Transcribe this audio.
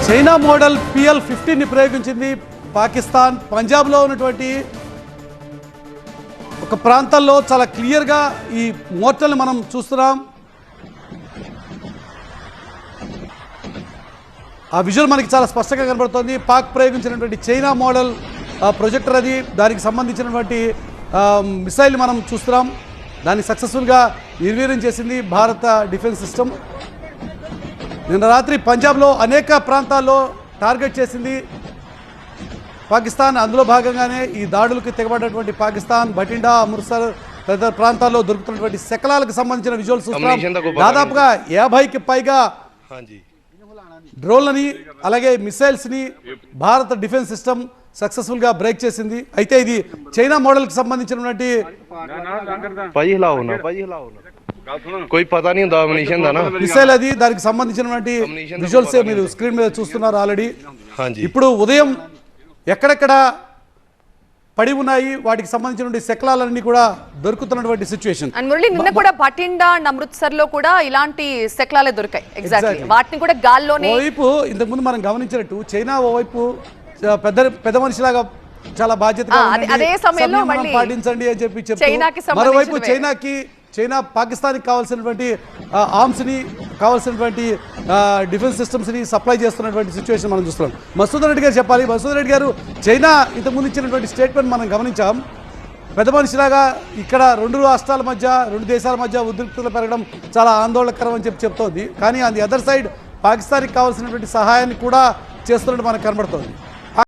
China model PL-15ని ప్రయోగించింది పాకిస్తాన్. పంజాబ్లో ఉన్నటువంటి ఒక ప్రాంతాల్లో చాలా క్లియర్గా ఈ మోర్టల్ని మనం చూస్తున్నాం. ఆ విజువల్ మనకి చాలా స్పష్టంగా కనబడుతుంది. పాక్ ప్రయోగించినటువంటి చైనా మోడల్ ప్రొజెక్టర్ అది. దానికి సంబంధించినటువంటి మిసైల్ మనం చూస్తున్నాం. దాన్ని సక్సెస్ఫుల్గా నిర్వీర్యం చేసింది భారత డిఫెన్స్ సిస్టమ్. నిన్న రాత్రి పంజాబ్లో అనేక ప్రాంతాల్లో టార్గెట్ చేసింది పాకిస్తాన్. అందులో భాగంగానే ఈ దాడులకు తెగబడినటువంటి పాకిస్తాన్ బఠిండా, అమృత్సర్ తదితర ప్రాంతాల్లో దొరుకుతున్నటువంటి శకలాలకు సంబంధించిన విజువల్స్ చూస్తున్నాం. దాదాపుగా 50కి పైగా డ్రోన్లని అలాగే మిసైల్స్ని భారత డిఫెన్స్ సిస్టమ్ సక్సెస్ఫుల్గా బ్రేక్ చేసింది. అయితే ఇది చైనా మోడల్కి సంబంధించినటువంటి మిసైల్ అది. దానికి సంబంధించినటువంటి విజువల్స్ మీరు స్క్రీన్ మీద చూస్తున్నారు ఆల్రెడీ. ఇప్పుడు ఉదయం ఎక్కడెక్కడ పడి ఉన్నాయి వాటికి సంబంధించిన శకలాలన్నీ కూడా దొరుకుతున్నటువంటి సిచ్యువేషన్. అండ్ మురళి, నిన్న కూడా బఠిండా అండ్ అమృత్సర్ లో కూడా ఇలాంటి శకలాలే దొరికాయి. ఎగ్జాక్ట్లీ వాటిని కూడా గాల్లోనే. ఓవైపు ఇంతకుముందు మనం గమనించినట్టు చైనా ఓవైపు పెద్ద మనిషిలాగా చాలా బాధ్యతగా అదే సమయంలో పాటించండి అని చెప్పి చెప్తూ మరోవైపు చైనా పాకిస్తాన్కి కావాల్సినటువంటి ఆర్మ్స్ని కావాల్సినటువంటి డిఫెన్స్ సిస్టమ్స్ని సప్లై చేస్తున్నటువంటి సిచ్యువేషన్ మనం చూస్తున్నాం. మసూద్ రెడ్డి గారు చెప్పాలి. మసూద్ రెడ్డి గారు, చైనా ఇంతకుముందు ఇచ్చినటువంటి స్టేట్మెంట్ మనం గమనించాం. పెద్ద మనిషిలాగా ఇక్కడ రెండు రాష్ట్రాల మధ్య, రెండు దేశాల మధ్య ఉద్రిక్తతలు పెరగడం చాలా ఆందోళనకరం అని చెప్తోంది. కానీ ఆన్ ది అదర్ సైడ్ పాకిస్తాన్కి కావాల్సినటువంటి సహాయాన్ని కూడా చేస్తున్నట్టు మనకు కనబడుతోంది.